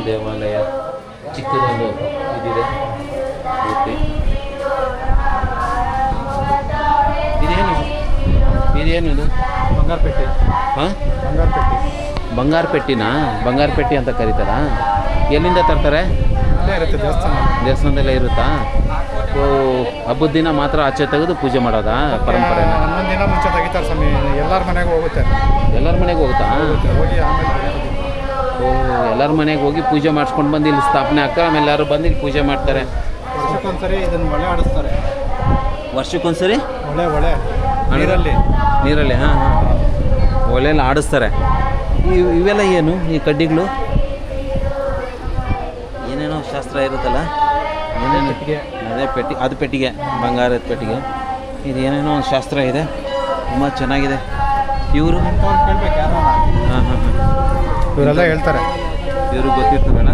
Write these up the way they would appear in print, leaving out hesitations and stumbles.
ದೇವಾಲಯ ಚಿಕ್ಕದೊಂದು ಇದಿದೆ ಮೂರ್ತಿ. ಇದೇನಿದು? ಬಂಗಾರಪೇಟೆ. ಹಾಂ, ಬಂಗಾರಪೇಟೆ. ಬಂಗಾರಪೇಟಿನಾ? ಬಂಗಾರಪೇಟೆ ಅಂತ ಕರೀತಾರಾ? ಎಲ್ಲಿಂದ ತರ್ತಾರೆ? ಇಲ್ಲೇ ಇರುತ್ತೆ ದೇವಸ್ಥಾನ. ದೇವಸ್ಥಾನದಲ್ಲೇ ಇರುತ್ತಾ? ಓ, ಹಬ್ಬದ ದಿನ ಮಾತ್ರ ಆಚೆ ತೆಗೆದು ಪೂಜೆ ಮಾಡೋದಾ ಪರಂಪರೆನ? 11 ದಿನ ಮುಂಚೆ ತೆಗಿತಾರೆ ಸ್ವಾಮಿ. ಎಲ್ಲರ ಮನೆಗೂ ಹೋಗುತ್ತೆ. ಎಲ್ಲರ ಮನೆಗೆ ಹೋಗುತ್ತಾ? ಹೋಗಿ ಆಮೇಲೆ ಓ, ಎಲ್ಲರ ಮನೆಗೆ ಹೋಗಿ ಪೂಜೆ ಮಾಡಿಸ್ಕೊಂಡು ಬಂದು ಇಲ್ಲಿ ಸ್ಥಾಪನೆ ಆಗ್ತಾರೆ. ಆಮೇಲೆ ಎಲ್ಲರೂ ಬಂದು ಇಲ್ಲಿ ಪೂಜೆ ಮಾಡ್ತಾರೆ. ವರ್ಷಕ್ಕೊಂದ್ಸರಿ ಇದನ್ನು ಒಳೆ ಆಡಿಸ್ತಾರೆ. ವರ್ಷಕ್ಕೊಂದ್ಸರಿ ಒಳೆ ನೀರಲ್ಲಿ ಹಾಂ ಹಾಂ ಒಲೆಯಲ್ಲಿ ಆಡಿಸ್ತಾರೆ. ಇವೆಲ್ಲ ಏನು ಈ ಕಡ್ಡಿಗಳು? ಏನೇನೋ ಶಾಸ್ತ್ರ ಇರುತ್ತಲ್ಲ, ಏನೇನು? ಪೆಟ್ಟಿಗೆ. ಅದೇ ಅದು ಪೆಟ್ಟಿಗೆ, ಬಂಗಾರದ ಪೆಟ್ಟಿಗೆ. ಇದು ಏನೇನೋ ಒಂದು ಶಾಸ್ತ್ರ ಇದೆ, ತುಂಬ ಚೆನ್ನಾಗಿದೆ. ಇವರು ಕೇಳ್ಬೇಕು ಯಾರು? ಹಾಂ ಹಾಂ ಹಾಂ ಇವರೆಲ್ಲ ಹೇಳ್ತಾರೆ. ಇವ್ರಿಗೆ ಗೊತ್ತಿರ್ತದಣ್ಣ.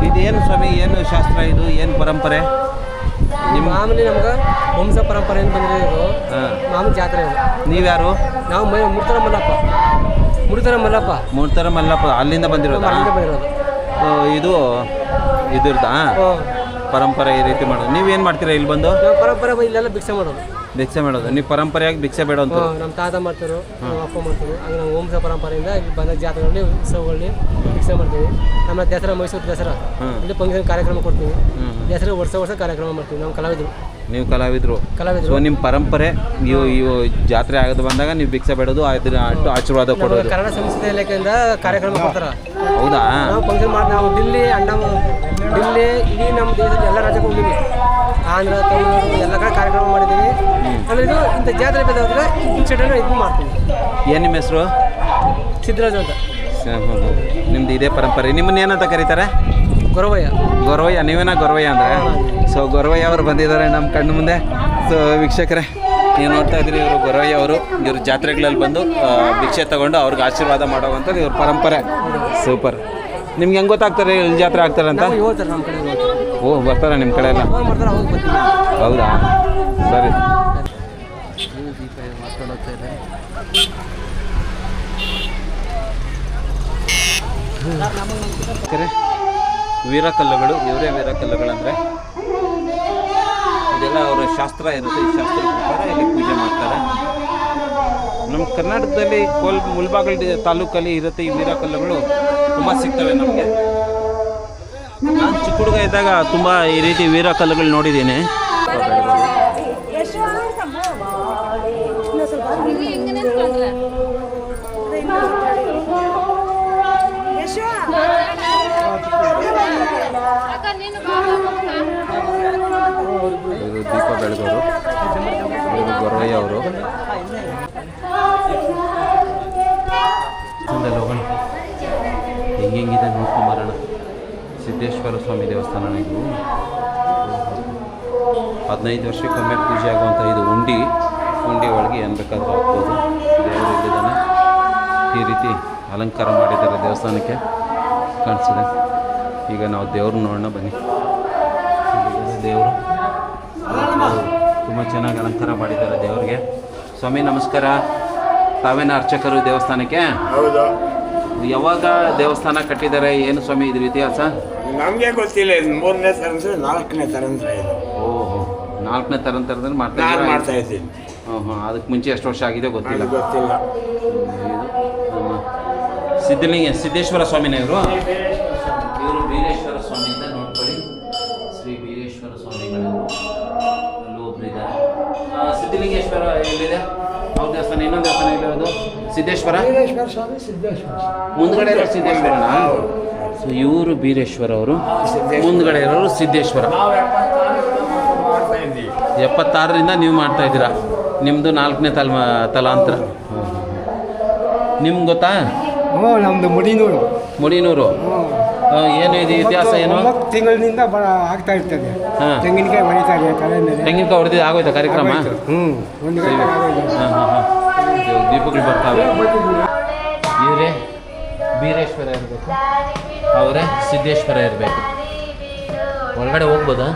ಇದೇನು ಸ್ವಾಮಿ, ಏನು ಶಾಸ್ತ್ರ ಇದು, ಏನು ಪರಂಪರೆ? ನಿಮ್ಮ ಮಾಮೂಲಿ ನಮ್ಗೆ ವಂಶ ಪರಂಪರೆಯಿಂದ ಬಂದಿರೋ ಇದು. ಮಾಮೂಲಿ ಜಾತ್ರೆ ಇದು. ನೀವ್ಯಾರು? ನಾವು ಮುಡ್ತರ ಮಲ್ಲಪ್ಪ. ಅಲ್ಲಿಂದ ಬಂದಿರೋದು. ಇದು ಇದಿರ್ತಾ ಪರಂಪರೆ ಈ ರೀತಿ ಮಾಡೋದು. ನೀವೇನು ಮಾಡ್ತೀರಾ ಇಲ್ಲಿ ಬಂದು? ನಾವು ಪರಂಪರೆ ಇಲ್ಲೆಲ್ಲ ಭಿಕ್ಷೆ ಮಾಡೋದು. ನೀವು ಪರಂಪರೆಯಾಗಿ ಭಿಕ್ಷೆ ಬೇಡ ಅಂತ? ನಮ್ಮ ತಾತ ಮಾಡ್ತಾರೆ, ನಮ್ಮ ಅಪ್ಪ ಮಾಡ್ತಾರೆ. ಹಂಗೆ ನಾವು ವಂಶ ಪರಂಪರೆಯಿಂದ ಇಲ್ಲಿ ಬಂದ ಜಾತ್ರೆಗಳಲ್ಲಿ ಉತ್ಸವಗಳಲ್ಲಿ ಭಿಕ್ಷೆ ಮಾಡ್ತೀವಿ. ನಮ್ಮ ದಸರಾ, ಮೈಸೂರು ದಸರಾ ಇಲ್ಲಿ ಫಂಕ್ಷನ್ ಕಾರ್ಯಕ್ರಮ ಕೊಡ್ತೀವಿ. ದಸರಾ ವರ್ಷ ಕಾರ್ಯಕ್ರಮ ಮಾಡ್ತೀವಿ. ನಾವು ಕಲಾವಿದರು. ನೀವು ಕಲಾವಿದರು. ಸೊ ನಿಮ್ಮ ಪರಂಪರೆ ಇವು ಜಾತ್ರೆ ಆಗದು ಬಂದಾಗ ನೀವು ಭಿಕ್ಷೆ ಬೇಡೋದು, ಆಶೀರ್ವಾದ ಕೊಡೋದು. ಕನ್ನಡ ಸಂಸ್ಕೃತಿ ಇಲಾಖೆಯಿಂದ ಕಾರ್ಯಕ್ರಮ ಕೊಡ್ತಾರೆ. ಹೌದಾ? ನಾವು ಫಂಕ್ಷನ್ ಮಾಡಿ ನಾವು ಡಿಲ್ಲಿ ಇಡೀ ನಮ್ಮ ದೇಶದ ಎಲ್ಲ ರಾಜ್ಯಕ್ಕೂ ಹೋಗಿದ್ದೀವಿ. ಆಂಧ್ರ, ತಮಿಳುನಾಡು ಎಲ್ಲ ಕಡೆ ಕಾರ್ಯಕ್ರಮ ಮಾಡಿದ್ದೀವಿ. ಅಂದರೆ ಇದು ಇಂಥ ಜಾತ್ರೆ ಬೇಕಾದ್ರೆ ಭಿಕ್ಷೆಯನ್ನು ಇದು ಮಾಡ್ತೀವಿ. ಏನು ನಿಮ್ಮ ಹೆಸರು? ಸಿದ್ದರಾಜು ಅಂತ. ನಿಮ್ದು ಇದೇ ಪರಂಪರೆ. ನಿಮ್ಮನ್ನ ಏನಂತ ಕರೀತಾರೆ? ಗೊರವಯ್ಯ. ನೀವೇನ ಗೊರವಯ್ಯ ಅಂದರೆ? ಸೊ ಗೊರವಯ್ಯ ಅವರು ಬಂದಿದ್ದಾರೆ ನಮ್ಮ ಕಣ್ಣು ಮುಂದೆ. ಸೊ ವೀಕ್ಷಕರೇ, ನೀವು ನೋಡ್ತಾ ಇದ್ದೀರಿ, ಇವರು ಗೊರವಯ್ಯ ಅವರು. ಇವರು ಜಾತ್ರೆಗಳಲ್ಲಿ ಬಂದು ಭಿಕ್ಷೆ ತಗೊಂಡು ಅವ್ರಿಗೆ ಆಶೀರ್ವಾದ ಮಾಡೋವಂಥದ್ದು ಇವ್ರ ಪರಂಪರೆ. ಸೂಪರ್. ನಿಮ್ಗೆ ಹೆಂಗೆ ಗೊತ್ತಾಗ್ತಾರೆ ಇಲ್ಲಿ ಜಾತ್ರೆ ಆಗ್ತಾರೆ ಅಂತ? ಓ, ಬರ್ತಾರೆ ನಿಮ್ಮ ಕಡೆ ಎಲ್ಲ? ಹೌದಾ, ಸರಿ. ವೀರಕಲ್ಲುಗಳು, ಇವರೇ ವೀರಕಲ್ಲುಗಳಂದರೆ. ಇದೆಲ್ಲ ಅವರ ಶಾಸ್ತ್ರ ಇರುತ್ತೆ. ಈ ಶಾಸ್ತ್ರ ಪ್ರಕಾರ ಇಲ್ಲಿ ಪೂಜೆ ಮಾಡ್ತಾರೆ. ನಮ್ಮ ಕರ್ನಾಟಕದಲ್ಲಿ ಮುಳಬಾಗಿಲು ತಾಲೂಕಲ್ಲಿ ಇರುತ್ತೆ ಈ ವೀರಕಲ್ಲುಗಳು. ತುಂಬ ಸಿಗ್ತವೆ ನಮಗೆ. ನಾನು ಚಿಕ್ಕ ಹುಡುಗ ಇದ್ದಾಗ ತುಂಬ ಈ ರೀತಿ ವೀರಕಲ್ಲುಗಳು ನೋಡಿದ್ದೀನಿ. ಇದು ದೀಪ ಬೆಳಗೋರು, ಇವರು ಗೊರವಯ್ಯ ಅವರು. ಹೋಗೋಣ, ಹೆಂಗಿದೆ ನೋಡ್ಕೊಂಬರೋಣ. ಸಿದ್ದೇಶ್ವರ ಸ್ವಾಮಿ ದೇವಸ್ಥಾನ. ಇದು 15 ವರ್ಷಕ್ಕೊಮ್ಮೆ ಪೂಜೆ ಆಗುವಂಥ ಇದು ಉಂಡಿ ಒಳಗೆ ಏನು ಬೇಕಾದರೂ ಹಾಕ್ಬೋದು. ದೇವರು ಇಲ್ಲಿದ್ದಾನೆ. ಈ ರೀತಿ ಅಲಂಕಾರ ಮಾಡಿದ್ದಾರೆ ದೇವಸ್ಥಾನಕ್ಕೆ, ಕಾಣಿಸಿದೆ. ಈಗ ನಾವು ದೇವ್ರನ್ನ ನೋಡೋಣ ಬನ್ನಿ. ದೇವರು ತುಂಬ ಚೆನ್ನಾಗಿ ಅಲಂಕಾರ ಮಾಡಿದ್ದಾರೆ ದೇವರಿಗೆ. ಸ್ವಾಮಿ ನಮಸ್ಕಾರ. ತಾವೇನ ಅರ್ಚಕರು ದೇವಸ್ಥಾನಕ್ಕೆ? ಹೌದು. ಯಾವಾಗ ದೇವಸ್ಥಾನ ಕಟ್ಟಿದ್ದಾರೆ, ಏನು ಸ್ವಾಮಿ ಇದ್ರ ಇತಿಹಾಸ? ನಮಗೆ ಗೊತ್ತಿಲ್ಲ. ಇದು 3ನೇ ತರಂತ್ರ 4ನೇ ತರಂತ್ರ ಇದು. ಓಹೋ, 4ನೇ ತರಂತರದಲ್ಲಿ ಮಾಡ್ತಾ ಇದ್ದೀನಿ. ಅದಕ್ಕೆ ಮುಂಚೆ ಎಷ್ಟು ವರ್ಷ ಆಗಿದೆ ಗೊತ್ತಿಲ್ಲ. ಸಿದ್ದೇಶ್ವರ ಸ್ವಾಮಿನ ಇವರು ವೀರೇಶ್ವರ ಸ್ವಾಮಿಯಿಂದ ನೋಡ್ಕೊಳ್ಳಿ. ಶ್ರೀ ವೀರೇಶ್ವರ ಸ್ವಾಮಿಗಳು ಅಲ್ಲೊಬ್ರು ಇದ್ದಾರೆ. ಸಿದ್ಧಲಿಂಗೇಶ್ವರ ಎಲ್ಲಿದೆ? ಅವ್ರ ದೇವಸ್ಥಾನ. ಇನ್ನೊಂದು ದೇವಸ್ಥಾನ ಇರೋದು ಸಿದ್ದೇಶ್ವರ. ಮುಂದ್ಗಡೆ ಇರೋ ಸಿದ್ದೇಶ್ವರನ. ಸೊ ಇವರು ಬೀರೇಶ್ವರ ಅವರು, ಮುಂದ್ಗಡೆ ಇರೋರು ಸಿದ್ದೇಶ್ವರ. 76ರಿಂದ ನೀವು ಮಾಡ್ತಾ ಇದ್ದೀರಾ. ನಿಮ್ಮದು 4ನೇ ತಲಾಂತರ. ನಿಮ್ಗೆ ಗೊತ್ತಾ? ನಮ್ಮದು ಮುಡಿನೂರು. ಏನು ಇದು ಇತಿಹಾಸ? ಏನು ತಿಂಗಳಿನಿಂದ ಆಗ್ತಾ ಇರ್ತದೆ. ತೆಂಗಿನಕಾಯಿ ಹೊಡಿತಾರೆ ತಲೆ ಮೇಲೆ. ತೆಂಗಿನಕಾಯಿ ಹೊಡೆದಿದ್ದು ಆಗೋಯ್ತಾ ಕಾರ್ಯಕ್ರಮ? ದೀಪಗಳು ಬರ್ತಾವೆ. ಇವರೇ ಬೀರೇಶ್ವರ ಇರಬೇಕು, ಅವರೇ ಸಿದ್ದೇಶ್ವರ ಇರಬೇಕು. ಒಳಗಡೆ ಹೋಗ್ಬೋದಾ?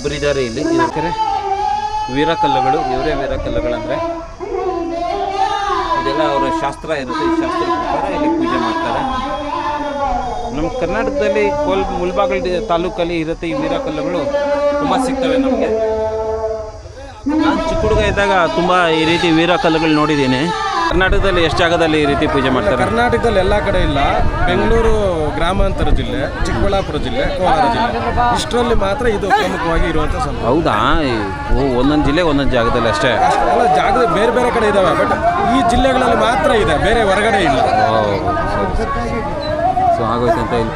ಇಬ್ಬರಿದ್ದಾರೆ ಇಲ್ಲಿ. ಇದಕ್ಕೆ ವೀರಕಲ್ಲುಗಳು, ಇವರೇ ವೀರಕಲ್ಲುಗಳಂದರೆ ಇದೆಲ್ಲ ಅವರ ಶಾಸ್ತ್ರ ಇರುತ್ತೆ. ಈ ಶಾಸ್ತ್ರದ ಪ್ರಕಾರ ಇಲ್ಲಿ ಪೂಜೆ ಮಾಡ್ತಾರೆ. ನಮ್ಮ ಕರ್ನಾಟಕದಲ್ಲಿ ಮುಲ್ಬಾಗಲ್ ತಾಲೂಕಲ್ಲಿ ಇರುತ್ತೆ ಈ ವೀರಕಲ್ಲುಗಳು, ತುಂಬ ಸಿಗ್ತವೆ ನಮಗೆ. ನಾನು ಚಿಕ್ಕ ಹುಡುಗ ಇದ್ದಾಗ ತುಂಬ ಈ ರೀತಿ ವೀರಕಲ್ಲುಗಳು ನೋಡಿದ್ದೀನಿ. ಕರ್ನಾಟಕದಲ್ಲಿ ಎಷ್ಟು ಜಾಗದಲ್ಲಿ ಈ ರೀತಿ ಪೂಜೆ ಮಾಡ್ತಾರೆ? ಕರ್ನಾಟಕದಲ್ಲಿ ಎಲ್ಲ ಕಡೆ ಇಲ್ಲ. ಬೆಂಗಳೂರು ಗ್ರಾಮಾಂತರ ಜಿಲ್ಲೆ, ಚಿಕ್ಕಬಳ್ಳಾಪುರ ಜಿಲ್ಲೆ, ಕೋಲಾರ ಜಿಲ್ಲೆ, ಇಷ್ಟರಲ್ಲಿ ಮಾತ್ರ ಇದು ಪ್ರಮುಖವಾಗಿ ಇರುವಂಥ ಸಂತ. ಹೌದಾ? ಒಂದೊಂದು ಜಿಲ್ಲೆ ಒಂದೊಂದು ಜಾಗದಲ್ಲಿ ಅಷ್ಟೇ? ಎಲ್ಲ ಜಾಗದ ಬೇರೆ ಬೇರೆ ಕಡೆ ಇದ್ದಾವೆ, ಬಟ್ ಈ ಜಿಲ್ಲೆಗಳಲ್ಲಿ ಮಾತ್ರ ಇದೆ, ಬೇರೆ ಹೊರಗಡೆ ಇಲ್ಲ. ಸೊ ಆಗೋಯ್ತು ಅಂತ ಇಲ್ಲಿ